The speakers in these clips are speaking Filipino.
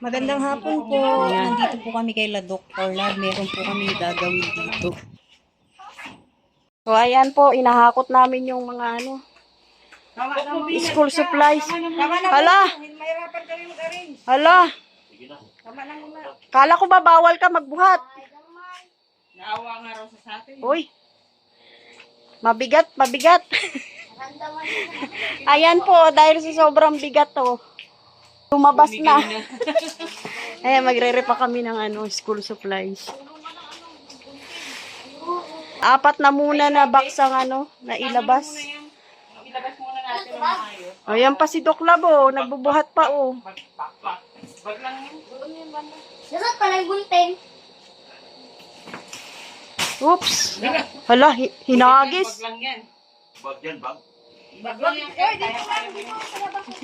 Magandang hapon po. Nandito po kami kay La Dr. Lab. Meron po kami gagawin dito. So, ayan po, inahakot namin yung mga school supplies. Hala! Hala! Kala ko ba bawal ka magbuhat? Naawa nga raw sa atin. Uy! Mabigat, mabigat. Ayan po, dahil sa sobrang bigat to. Lumabas na. Ayan, magre-repa kami ng school supplies. 4 na muna na box ang na ilabas. Ilabas muna natin ng maayos. Ayan pa si Doc Lab, nagbubuhat pa, Bag lang yun. Nasaan pala yung gunting? Oops! Hala, hinagis. Bag lang yan. Bag yan, bag. Bag lang yan.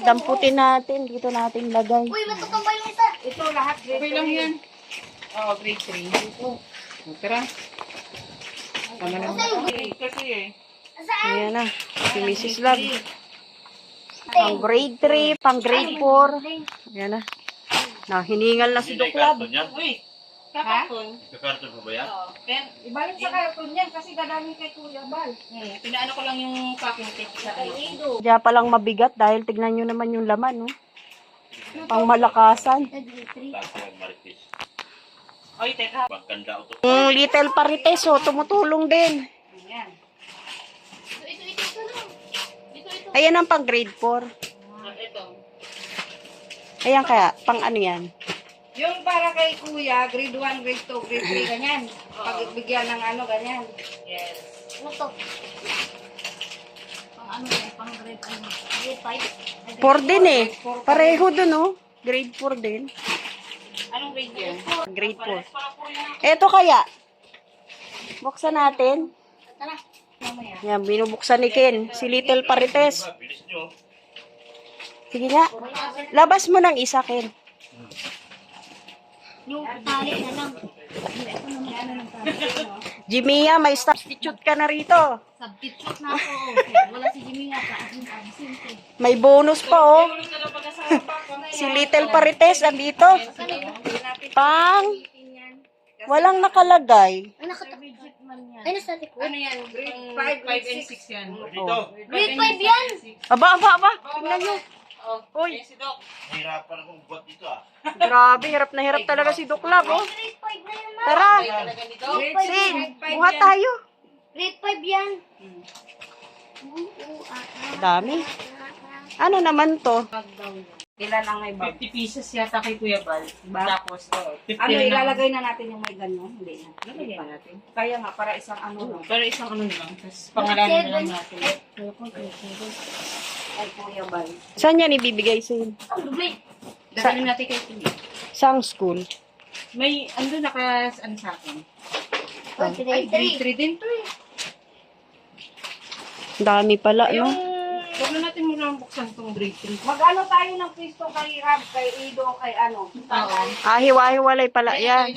Damputin natin, dito natin lagay. Uy, matutumba yung isa. Ito lahat. Okay lang yan. Oo, grade 3. Tara. Tama na. Kasi Saan? Ayan na, si Mrs. Lab. Pang grade 3, pang grade 4. Ayan na. Hiningal na si Doc Lab. Karton yan? Uy, kakapon. Kakarton pa ba yan? Oo. Ibalik sa karton yan kasi dadami kay Kuya Bal. Pinaano ko lang yung packing tape sa ano. Diyan palang mabigat dahil tignan nyo naman yung laman, Pang malakasan. Bago ang marites. Oy, teka. Magkanda ito. Yung little parites, tumutulong din. Ayan. Ayan ang pang grade 4. Ito. Ayan kaya, pang ano yan? Yung para kay Kuya, grade 1, grade 2, grade 3, ganyan. Pagbigyan ng ganyan. Yes. Ano to? Pang ano yan? Pang grade ano? Grade 5? 4 din Pareho dun, Grade 4 din. Anong grade yan? Grade 4. Para po yung Eto kaya. Buksan natin. Tara. Yan, binubuksan ni Ken. Si Little Parites. Bilis nyo. Sige nga. Labas mo ng isa, Ken. Yung tali na lang. Jimia, may substitute ka na rito. Substitute na ako. Wala si Jimmy nga pa. Absent. May bonus pa, Si Little Parites, andito. Pang. Walang nakalagay. Ay, nakatakot man yan. Ay, nasa likod. ano yan? Grade 5 and 6 yan. Dito. Grade 5 yan! Aba. Tingnan nyo. Uy. Si Doc. Hirapan akong buhat dito Grabe, hirap na hirap talaga si Doc Lab, Grade 5 na yan, ma. Tara. Talaga nito. Sin, buhat tayo. Grade 5 yan. Dami. Ano naman to? Ilan ang may bag? 50 pieces yata kay Kuya Bal. Tapos, 50 Ano, lang. ilalagay na natin yung may ganyan? Hindi na. Lalagyan natin. Kaya nga, para isang lang. Pero isang ano lang. Tapos pangalanan na lang natin. Ay, Kuya Bal. Saan yan ibibigay, Sin? Dubli. Dadalhin natin kay Kuya. Sang school? May, ano sa akin? Ay, Grade grade 3 din to eh. Dami pala, Yung, no? huwag na natin muna buksan tong grade 3. Mag-ano tayo ng pisto kay Rab, kay Ido, kay ano? Oo. Hiwa-hiwalay pala yan.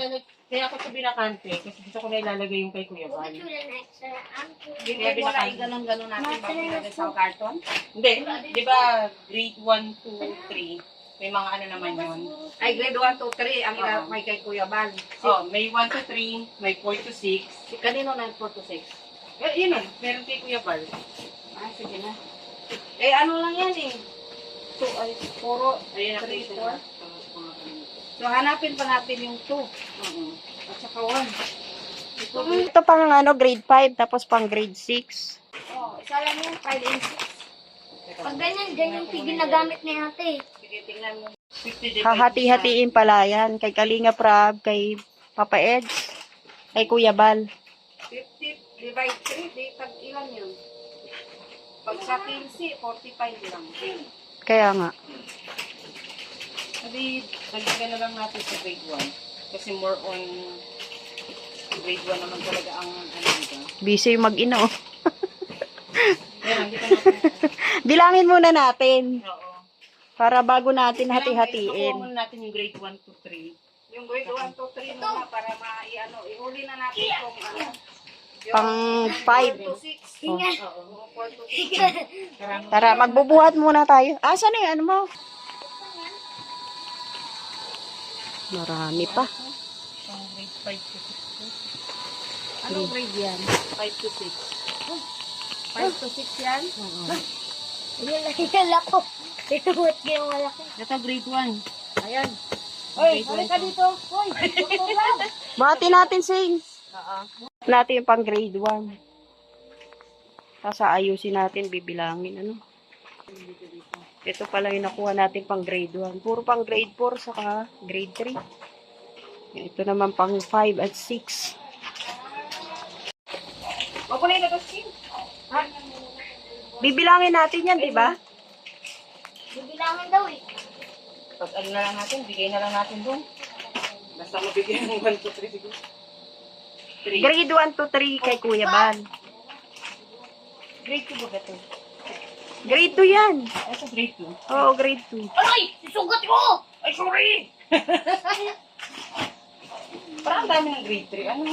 Kaya ako ito binakante kasi dito ko na ilalagay yung kay Kuya Bal. Hindi mo na i-ganon-ganon natin bago ilagay sa karton? Hindi, di ba grade 1, 2, 3, may mga ano naman yun. Ay, grade 1, 2, 3, ang may kay Kuya Bal. Oh, may 1 to 3, may 4 to 6. Kanino na yung 4 to 6? Yun yun, meron kay Kuya Bal. Ah, sige na. Eh, ano lang yan eh. Puro Ayan ako 3, ito. 4. So, hanapin pa natin yung 2. At saka 1. Ito pang grade 5, tapos pang grade 6. Oh, isa lang yung 5 and 6. Pag ganyan tigil na gamit ni ate. Sige, tingnan mo. 50 din. Hahati-hatiin pala yan. Kay Kalinga Prab, kay Papa Eds, kay Kuya Bal. 50 divide 3, di tag ilan yun? Pag sa 15, 45 lang. Kaya nga. Sabi, dagdagan na lang natin sa grade 1. Kasi more on grade 1 naman talaga ang ano dito. Busy yung mag-ina, Yan, dito natin. Bilangin muna natin. Oo. Para bago natin Nakuha hati-hatiin. muna natin yung grade 1 to 3. Yung grade 1, 2, 3 muna para ihuli na natin itong yung Pang 5. 4 to 6. Tingnan. Oo. 4 to 6. Tara, magbubuhat muna tayo. Saan na yan mo? Marami pa. Pang grade 5 to 6 po. Anong grade yan? 5 to 6. 5 to 6 yan? Yun lang ako. Tinuot ko yung malaki. Ito grade 1. Ayan. Hoy, halika dito. Hoy, doktor lang. Bati natin, Sing. Oo. Natin yung pang grade 1. Tapos ayusin natin, bibilangin, ano. Ito pala yung nakuha natin pang grade 1. Puro pang grade 4, saka grade 3. Ito naman pang 5 at 6. Makulay na to, Skin. Ha? Bibilangin natin yan, di ba? Bibilangin daw eh. Pag ano na lang natin, bigay na lang natin doon. Basta mabigyan ng 1 to 3 siguro. 3. Grade 1 to 3 kay Kuya Bal. Grade 2 ba ito? Grade 2 yan. Ito grade 2. Oo, grade 2. Aray! Isugat ko! Ay, sorry! Parang ang dami ng grade 3. Ano?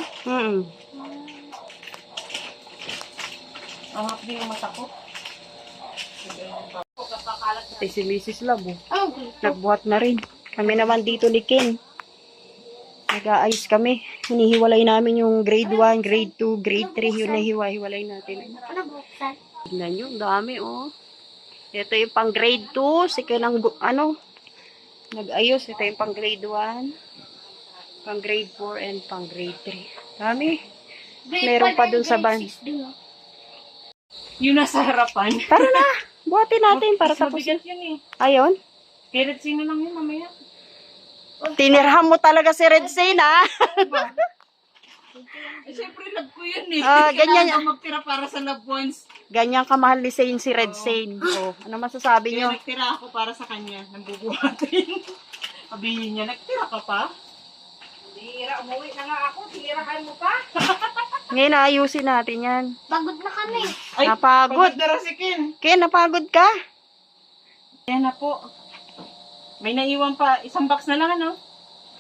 Ang hapdi yung mata ko. Ito si Mrs. Love, oh. Oh, Nagbuhat na rin. Kami naman dito ni Ken. Nag-aayos kami. Hinihiwalay namin yung grade 1, grade 2, grade 3. Yun na hiwa-hiwalay natin. ano buksan? Tignan nyo, ang dami, oh. Ito yung pang grade 2. Second ang, nag-ayos. Ito yung pang grade 1. Pang grade 4 and pang grade 3. Dami. Meron pa dun sa ban. Yung nasa harapan. Tara na. Buhatin natin para Mas tapos. mabigat yun eh. Ayun. Kaya sino lang yun mamaya. Tinirham mo talaga si Red Sane, ha? Eh, syempre love ko yun eh. Ganyan. Kailangan ko magtira para sa loved ones. Ganyan kamahal ni Sane si Red Sane. Oh, ano masasabi Kaya nyo? nagtira ako para sa kanya. Nang bubuhatin. Sabihin niya, nagtira ka pa? Tira, umuwi na nga ako. Tirahan mo pa. Ngayon, ayusin natin yan. Pagod na kami. Ay, Napagod. pagod na rin si Ken. Ken, napagod ka? Yan na po. May naiwan pa. Isang box na lang ano?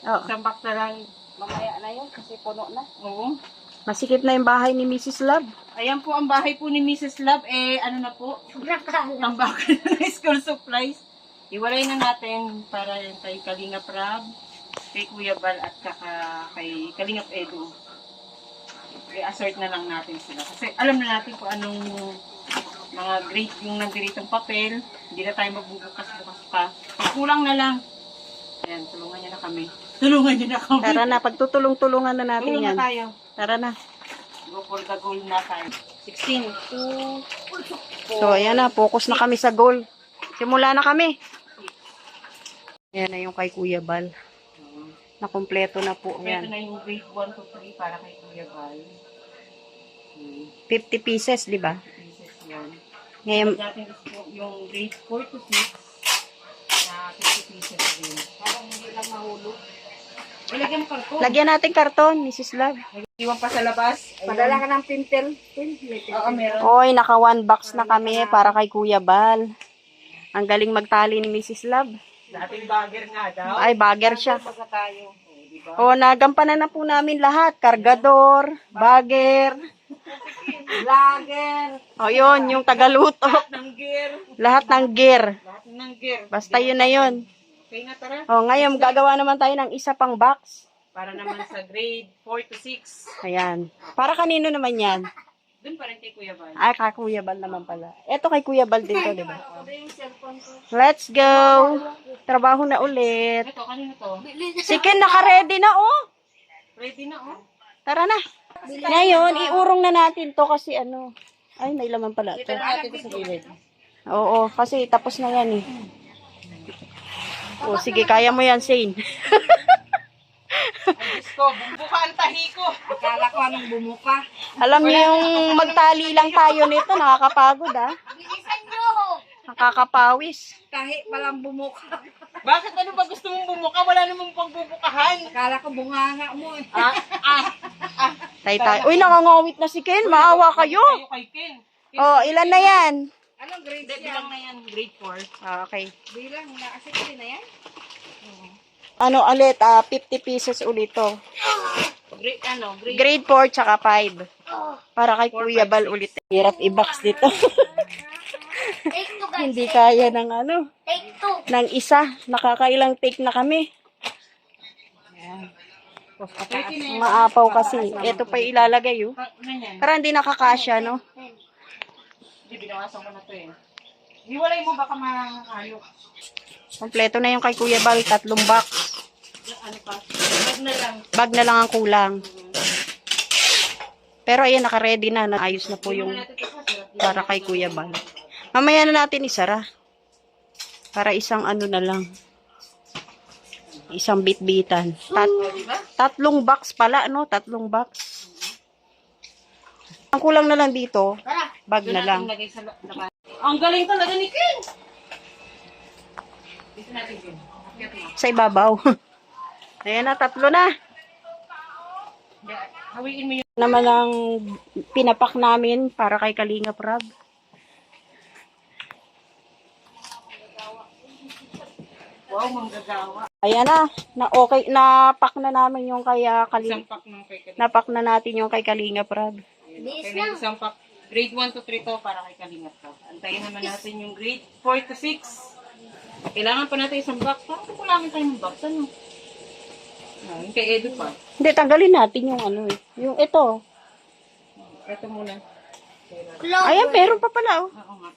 Oo. Isang box na lang. Mamaya na yun kasi puno na. Oo. Masikip na yung bahay ni Mrs. Love. Ayan po ang bahay po ni Mrs. Love. Eh, ano na po? Sobrang kalat. Tambakan na school supplies. Iwalay na natin para kay Kalingap Rab, kay Kuya Bal at kay Kalingap Edu. I-assert na lang natin sila. Kasi alam na natin kung anong mga grade yung nandiritong papel. Hindi na tayo magbubukas-bukas pa. Pag kulang na lang. Ayan, tulungan niyo na kami. Tulungan niyo na kami. Tara na, pagtutulong-tulungan na natin Tulungan yan. na tayo. Tara na. Go for the goal na tayo. 16, 2, So, ayan na, focus na kami sa goal. Simula na kami. Ayan na yung kay Kuya Bal. Nakumpleto na po. Ito Ayan. na yung grade 1 to 3 para kay Kuya Bal. 50 pieces, di ba? Pieces yan. Ngayon, Natin yung grade 4 to 6 na 50 pieces din. Parang hindi lang mahulog. Ilagyan mo karton. lagyan natin karton, Mrs. Love. Iwan pa sa labas. Padala ka ng pintel. Oo, meron. Oy, naka 1 box na kami para kay Kuya Bal. Ang galing magtali ni Mrs. Love. Dating bagger nga daw. Ay, bagger siya. Pagka tayo. O, nagampanan na po namin lahat. Kargador, bagger. Vlogger. O, yun, yung tagaluto. Ng gear. Lahat ng gear. Lahat ng gear. Basta yun na yun. Okay na, tara. O, ngayon, gagawa naman tayo ng isa pang box. Para naman sa grade 4 to 6. Ayan. Para kanino naman yan? Doon pa rin kay Kuya Bal. Ay, kay Kuya Bal naman pala. Eto kay Kuya Bal din to, di ba? Ito yung cellphone ko. Let's go! Trabaho na ulit. Ito, kanino to? Si Ken naka-ready na, oh! Ready na, oh. Tara na. Ngayon, iurong na natin to kasi ano. Ay, may laman pala to. Ito natin ito sa gilid. Oo, kasi tapos na yan eh. O, sige, kaya mo yan, Shane. Ay, Diyos ko, bumbuka ang tahi ko. Akala ko anong bumuka. Alam niyo yung magtali lang tayo nito, nakakapagod ah. Bilisan nyo! Nakakapawis. Tahi palang bumuka. Bakit ano ba gusto mong bumuka? Wala namang pagbubukahan. Akala ko bunganga mo eh. Tay-tay. Uy, nakangawit na si Ken. Maawa kayo. Tayo kay Ken. Oh, ilan na yan? Anong grade Hindi, yan? bilang na yan. Grade 4. Ah, okay. Bilang na. Kasi na yan? Ano ulit? 50 pieces ulit to. Grade, ano? Grade Grade 4 tsaka 5. Para kay Kuya Bal ulit. Hirap i-box dito. Take two guys. Hindi kaya ng ano, Take two. ng isa. Nakakailang take na kami. Tapos pataas. Maapaw kasi. Ito pa yung ilalagay, oh. Ganyan. Para hindi nakakasya, no? Hindi, binawasan ko na to eh. Hiwalay mo baka mahalo. Kompleto na yung kay Kuya Bal, 3 box. Ano pa? Bag na lang. Bag na lang ang kulang. Pero ayan, naka-ready na. Ayos na po yung para kay Kuya Bal. Mamaya na natin isara. Para isang ano na lang. Isang bit-bitan. 3 box pala, no? 3 box. Ang kulang na lang dito, bag na lang. Lagay sa labas. Ang galing talaga ni Ken! Dito natin Ken. Akyat mo. Sa ibabaw. Ayan na, 3 na. Hawiin mo yung Naman ang pinapak namin para kay Kalinga Prab. wow, manggagawa. Ayan na okay, napak na namin yung kay Isang pack ng kay Kalinga. napak na natin yung kay Kalinga Prab. Kaya na isang pack. Grade 1 to 3 to para kay Kalinga to. Antayin naman natin yung grade 4 to 6. Kailangan pa natin isang box. Parang kukulangin tayo ng box. Ano? Yung kay Edu pa. Hindi, tanggalin natin yung ano eh. Yung ito. Ito muna. Ayan, meron pa pala oh. Oo nga.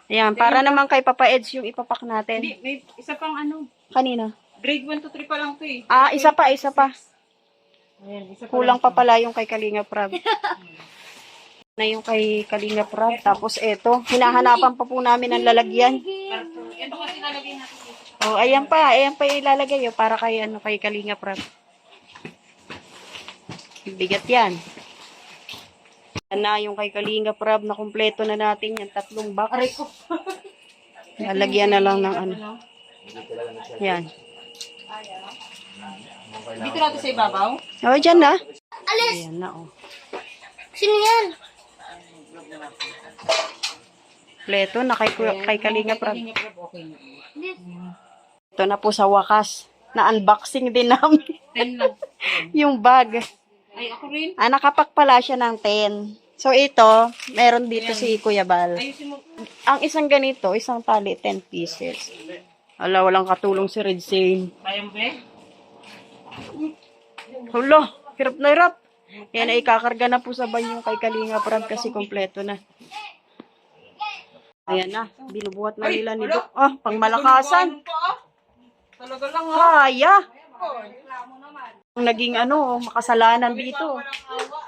Ayan, para naman kay Papa Eds yung ipapak natin. Hindi, may isa pang ano. Kanina. Grade 1 to 3 pa lang to eh. Ah, isa pa. Ayan, isa pa Kulang lang pa to. pala yung kay Kalinga Prab. Na yung kay Kalinga Prab. Tapos eto, hinahanapan pa po namin ang lalagyan. Ito kasi nalagay natin dito. Oh, ayan pa yung ilalagay oh, para kay ano kay Kalinga Prab. Bigat 'yan. Yan na yung kay Kalinga Prab na kumpleto na natin yung 3 box. Aray ko. Lalagyan na lang ng ano. Yan. Dito natin sa ibabaw. Oh, dyan na. Alis! Ayan na oh. Sino yan? Kumpleto na kay Kalinga Prab. Kalinga Prab, okay na. Ito na po sa wakas. Na-unboxing din namin 10 lang. yung bag. Ay, ako rin. Nakapak pala siya ng 10. So ito, meron dito si Kuya Bal. Ayusin mo. Ang isang ganito, isang tali, 10 pieces. Ala, walang katulong si Red Zane. Kaya mo ba? Hulo, hirap na hirap. Yan ay kakarga na po sa banyo kay Kalinga Prab kasi kompleto na. Ayan na, binubuhat na nila ni Doc. Ah, pangmalakasan. Talaga lang ha. Kaya. Ang naging ano, makasalanan dito. Walang awa.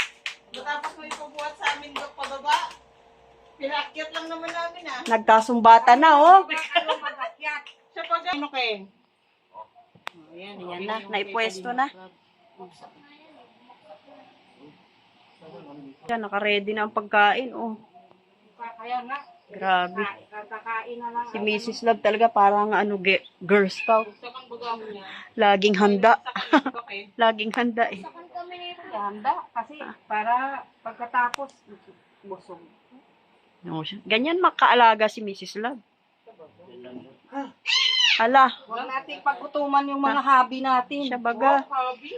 Matapos mo ipabuhat sa amin doon pababa. Pinakyat lang naman namin ah. Nagkasumbatan na, oh. Siya pa ano kayo? Ayan na, naipwesto na. Yan, naka-ready na ang pagkain, oh. Kaya nga. Grabe. Kakain na lang. Si Mrs. Love talaga parang ano, Girl Scout. Gusto kang baga mo niya. Laging handa. Okay. Laging handa eh. Handa kasi para pagkatapos busog. No, ganyan makaalaga si Mrs. Love. Hala, Huwag nating pagkutuman yung mga hobby natin. siya baga.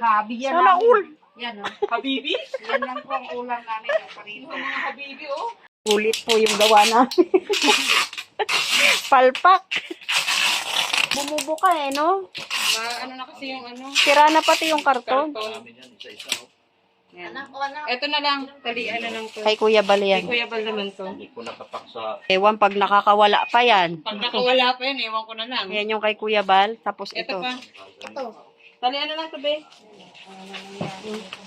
Hobby yan. Sana namin. all. Yan oh. Habibi? Yan lang po ang ulam namin yung parito. Mga habibi oh. Ulit po yung gawa namin. Palpak. Bumubuka eh, no? Ano na kasi yung ano? Sira na pati yung karton. Yan. Ito na lang. Talian na lang to. Kay Kuya Bal Kay yan. Kuya Bal naman to. Hindi ko nakapak sa... Ewan, pag nakakawala pa yan. Pag nakawala pa yun, ewan ko na lang. Yan yung kay Kuya Bal. Tapos Ito ito. pa. Talian na lang to, be.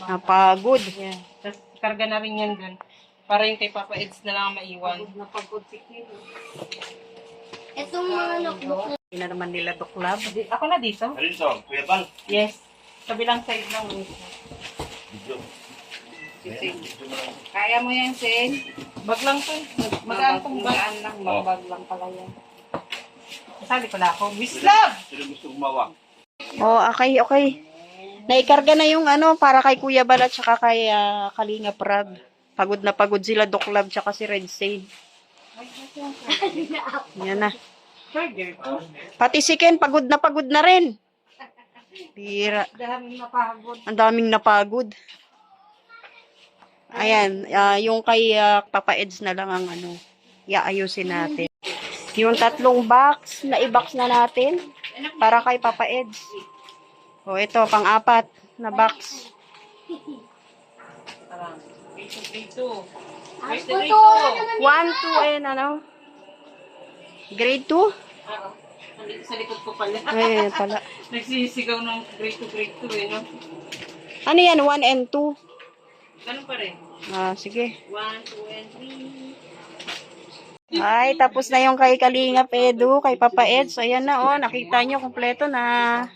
Napagod. Yan. Tapos karga na rin yan dun. Para yung kay Papa Eds na lang ang maiwan. Itong mga notebook na Hindi na naman nila tuklab. Ako na dito? Ano ito? Kuya Bal? Yes. Kabilang side lang. Video. Kaya mo yan, Sen. Bag lang to. Magaan tong bag. Magaan lang, mabag lang pala yan. Sabi pala ako, Miss Love! Sino gusto gumawa? Oh, okay. Naikarga na yung ano para kay Kuya Bal at saka kay Kalinga Prab. Pagod na pagod sila Doklab tsaka si Red Sane. Yan na. Burger to. Pati si Ken pagod na rin. Bira. Daming napagod. Ang daming napagod. Ayan, yung kay Papa Eds na lang ang ano, iaayusin natin. Yung 3 box, na i-box na natin para kay Papa Eds. O ito, pang-4. na box. Parang, grade 2. Where's the Ang grade puto 2? 1, 2, and ano? Grade 2? Nandito sa likod ko pala. Ayan pala. Nagsisigaw ng grade 2 eh, no? Ano yan? 1 and 2? Ganun pa rin. Ah, sige. 1, 2, and 3. Ay, tapos na yung kay Kalingap Edu, kay Papa Ed. So, ayan na, oh. Nakita nyo, kompleto na.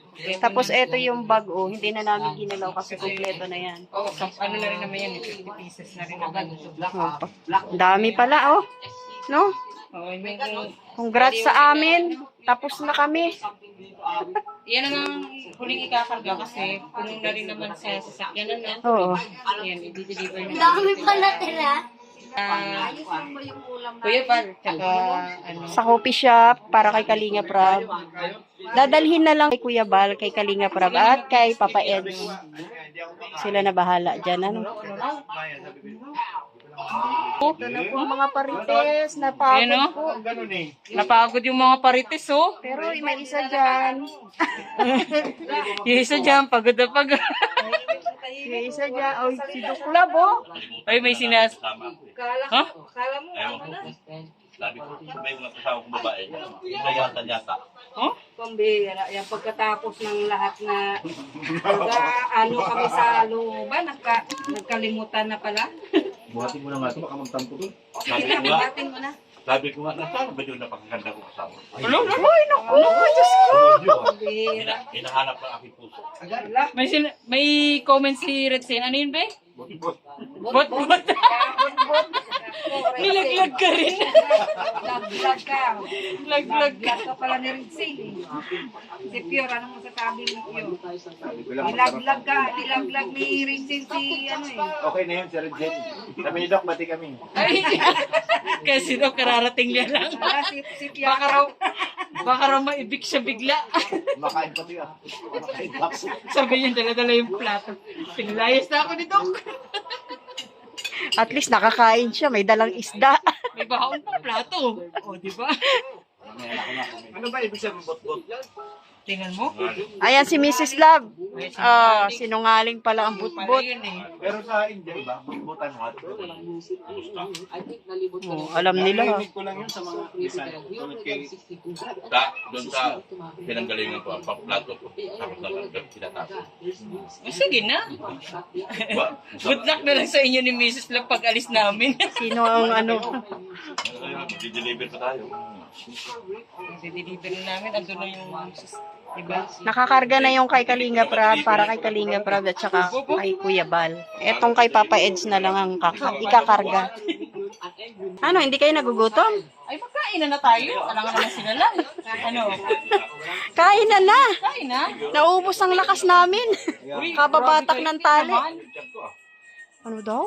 Tapos, eto yung bag, oh. Hindi na namin ginalaw kasi kompleto na yan. Oo, ano na rin naman yan, 50 pieces na rin naman. Oh, ang dami pala, oh. No? Oo, yung Congrats sa amin. Tapos na kami. yan ang huling ikakarga kasi puno na rin naman sa sasakyan na. Oo. Yan, i-deliver na. dami pa natira. Kuya Val, tsaka ano. Sa coffee shop, para kay Kalingap Rab. Dadalhin na lang kay Kuya Bal, kay Kalingap Rab, at kay Papa Ed. Sila na bahala dyan, ano? Ito na po ang mga parites. Napagod Ayan, oh. po. Napagod yung mga parites, oh. Pero may isa dyan. Yung isa dyan, pagod na pagod. May isa dyan. Oh, si Duklab, oh. Ay, may sinas... Ha? Ewan ko. Sabi ko, may mga kasama kong babae. Yata. Huh? Pambihira. Yan pagkatapos ng lahat na ano kami sa looban, nagkalimutan na pala. Buhatin mo na nga ito, baka magtampo doon. Sige na, buhatin mo na. Sabi ko nga, nasaan ba yun na pagkaganda ko kasama? Ano? Uy, naku, Diyos ko. Hinahanap ng aking puso. May comment si Red Sen. Ano yun, be? Bot. Nilaglag ka rin. Laglag ka. Laglag ka. Laglag ka pala ni Rinzi. Si Pure, anong masasabi ni Pure? Nilaglag ka. Nilaglag ni Rinzi si ano eh. Okay na yun, Sir Jen. Kami ni Doc, bati kami. Ay, kasi daw kararating niya lang. Wala si Pure. Baka raw maibig siya bigla. Makain pati ah. Makain pa ako. Sabi niya, dala-dala yung plato. Pinilayas na ako ni Doc. At least nakakain siya. May dalang isda. May bahaon pang plato. O, di ba? Ano ba ibig sabihin bot-bot? Tingnan mo. Ayan si Mrs. Love. Ah, sinungaling pala ang Pala butbot. yun eh. Pero sa India, iba, bot-botan mo. Oh, alam nila. Narinig ko lang yun sa mga lisan. Tulad kay Doon sa pinanggalingan ko, ang plato ko. Tapos na tinatapos. Sige na. Good luck na lang sa inyo ni Mrs. Love pag alis namin. Sino ang ano? Di-deliver pa tayo. I-deliver na namin. Andun na yung diba? Nakakarga na yung kay Kalingap Rab, para kay Kalingap Rab at saka kay Kuya Bal. Etong kay Papa Eds na lang ang ikakarga. Ano, hindi kayo nagugutom? Ay, magkain na tayo. Alangan naman sila lang. Ano? Kain na na. Kain na. Naubos ang lakas namin. Kababatak ng tali. Naman. Ano daw?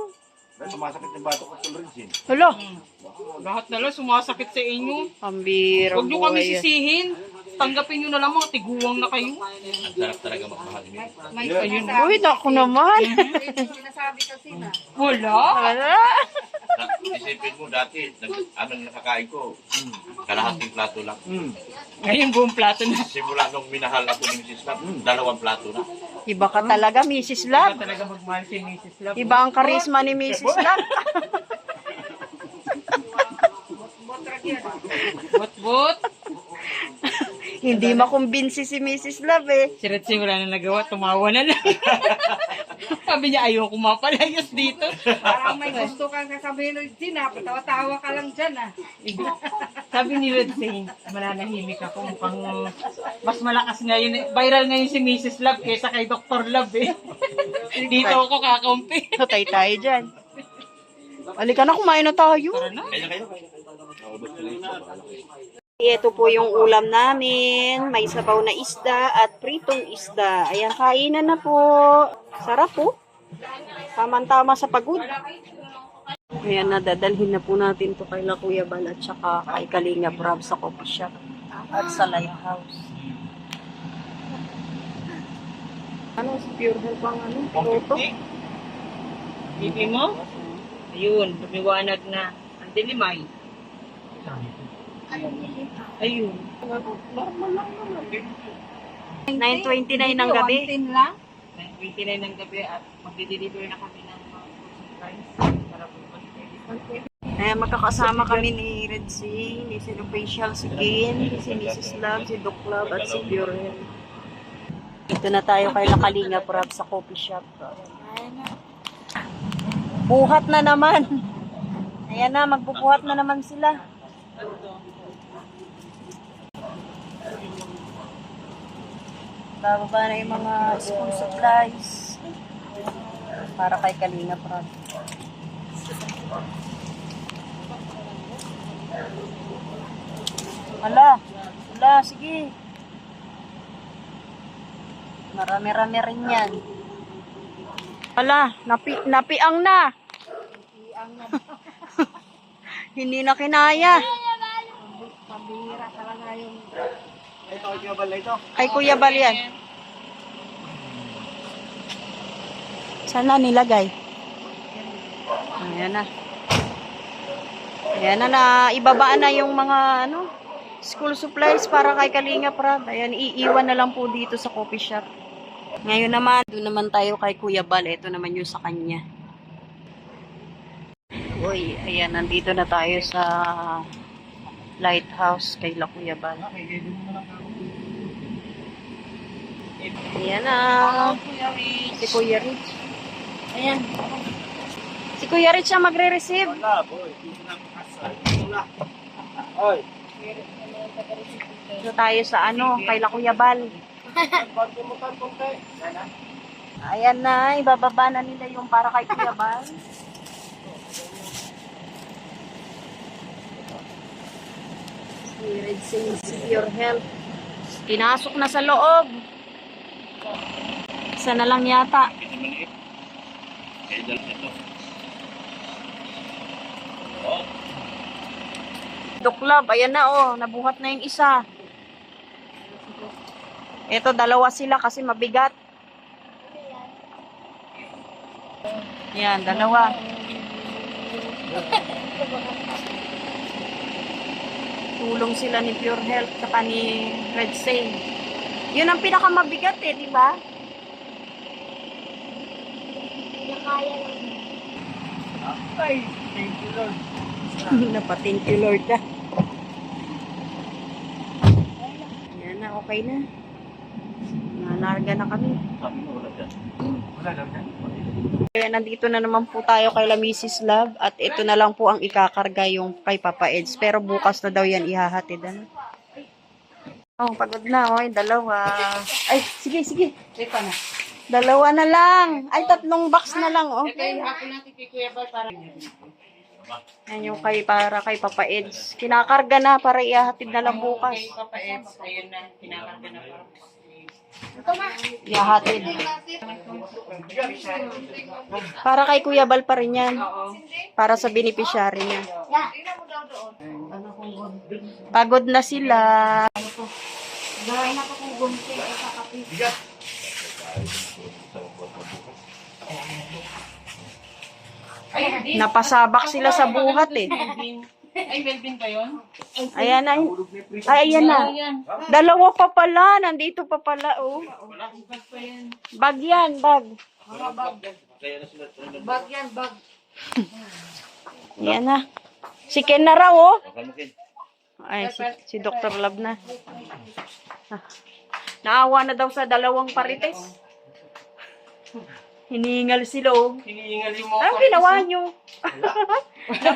sumasakit yung bato ko sa Rinsin. Hala, Lahat na lang sumasakit sa inyo. pambira Huwag nyo kami buhay. sisihin. Tanggapin nyo na lang mga tiguang na kayo. Ang sarap talaga magmahal niyo. May Ayun. sinasabi, Uy, naku naman. may sinasabi kasi na. Wala. Wala. Isipin mo dati, anong nakakain ko, kalahating plato lang. Ngayon buong plato na. Simula nung minahal ako ni Mrs. Love, 2 plato na. Iba ka talaga, Mrs. Love. Talaga magmahal si Mrs. Love. Iba ang karisma ni Mrs. Love. Bot-bot. Hindi makumbinsi si Mrs. Love eh. Si Retsi wala na nagawa, tumawa na lang. Sabi niya, ayoko mapalayas dito. Parang may gusto kang sasabihin ng Gina, patawa-tawa ka lang dyan ah. Sabi ni Retsi, mananahimik ako. Mukhang mas malakas ngayon. Viral ngayon si Mrs. Love kaysa kay Dr. Love eh. Dito ako kakampi. Patay tayo dyan. Halika na, kumain na tayo. Kaya kayo. Naubos ko lang. Ito po yung ulam namin. May sabaw na isda at pritong isda. Ayan, kainan na po. Sarap po. Tama-tama sa pagod. Ayan, nadadalhin na po natin to kay Kuya Bal at saka kay Kalinga Brab sa coffee shop at sa lighthouse. Ano, si Pure Health ang ano? Photo? Bibi mo? Ayun, lumiwanag na. Ang dilimay. Ayun. 9:29 ng gabi. 110 lang. 9:29 ng gabi at magde-deliver na kami ng mga food supplies para bukas. Ayan, magkakasama kami ni Red Sea, ni Sino Facial, si Ken, si Mrs. Love, si Doc Love, at si Purel. Dito na tayo kay Lakalinga Prab sa coffee shop. Buhat na naman. Ayan na, magbubuhat na naman sila. Bababa na yung mga school supplies para kay Kalinga Prab. Hala, sige. Marami-rami rin yan. Hala, napiang na. Hindi na kinaya. Pambihira talaga yung Ito, Kuya Bal, ito. Kay Kuya Bal yan. Saan na nilagay? Ayan na. Ayan na, ibabaan na yung mga school supplies para kay Kalinga Prab. Ayan, iiwan na lang po dito sa coffee shop. Ngayon naman, doon naman tayo kay Kuya Bal. Ito naman yung sa kanya. Uy, ayan, nandito na tayo sa lighthouse kay Kuya Bal. Ayan na. Si Kuya Rich. Ayan. Si Kuya Rich ang magre-receive. Wala, boy. Wala. Oy. Dito tayo sa kay Kuya Bal. Ayan na, ibababa na nila yung para kay Kuya Bal. Si Red Sea, si Pure Health. Pinasok na sa loob. Isa na lang yata. Doc Love, ayan na nabuhat na yung isa. Ito, dalawa sila kasi mabigat. Yan, dalawa. Tulong sila ni Pure Health saka ni Red Sea. Yun ang pinakamabigat di ba? Ay, thank you, Lord. Thank you Lord ka. Ayan na, okay na. Nalarga na kami. Sabi mo, wala dyan. Wala lang dyan. Kaya nandito na naman po tayo kay Mrs. Love at ito na lang po ang ikakarga yung kay Papa Eds. Pero bukas na daw yan ihahatid. Oh, pagod na. Dalawa. Ay, sige. Ito na. Dalawa na lang. Ay, 3 box na lang. Ito yung hapon natin kay Kuya Bal para Yan yung para kay Papa Eds. Kinakarga na para ihahatid na lang bukas. kay Papa Eds. Ayun na, kinakarga na pa. Ihahatid. Para kay Kuya Bal pa rin yan. Para sa beneficiary niya. Pagod na sila. Gawin ako kung gunting ay kakapit. Napasabak sila sa buhat Ay, Melvin ba yun? Ayan na. Ay, ayan na. Dalawa pa pala. Nandito pa pala, Bag pa yan. Bag yan, bag. bag yan, bag. Ayan na. Si Ken na raw, Pakamukin. Ay, si Dr. Love na. Naawa na daw sa dalawang parites. Hiningal sila, Hinihingal yung mga Anong ginawa nyo?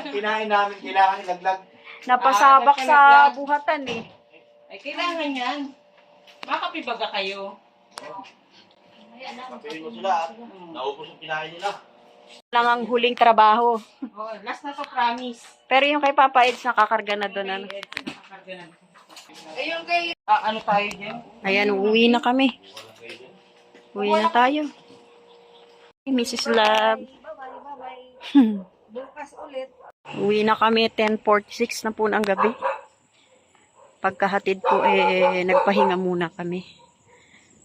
Kinain namin, kailangan ilaglag. Napasabak sa buhatan Ay, kailangan yan. Makapibaga kayo. Sabihin mo sila, naubos yung kinain nila. Lang ang huling trabaho. Oh, last na to, promise. Pero yung kay Papa Eds, nakakarga na doon. Nakakarga na. Ayun kay Ano tayo dyan? Ayan, uwi na kami. Uwi na tayo. Mrs. Love. bukas ulit. Uwi na kami, 10:46 na po ng gabi. Pagkahatid po, nagpahinga muna kami.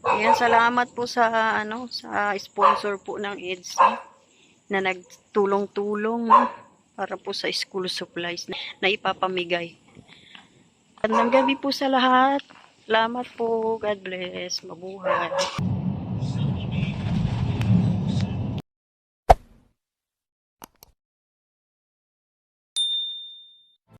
Ayan, salamat po sa, sa sponsor po ng EDS na nagtulong-tulong para po sa school supplies na ipapamigay. Magandang gabi po sa lahat. Salamat po. God bless. Mabuhay.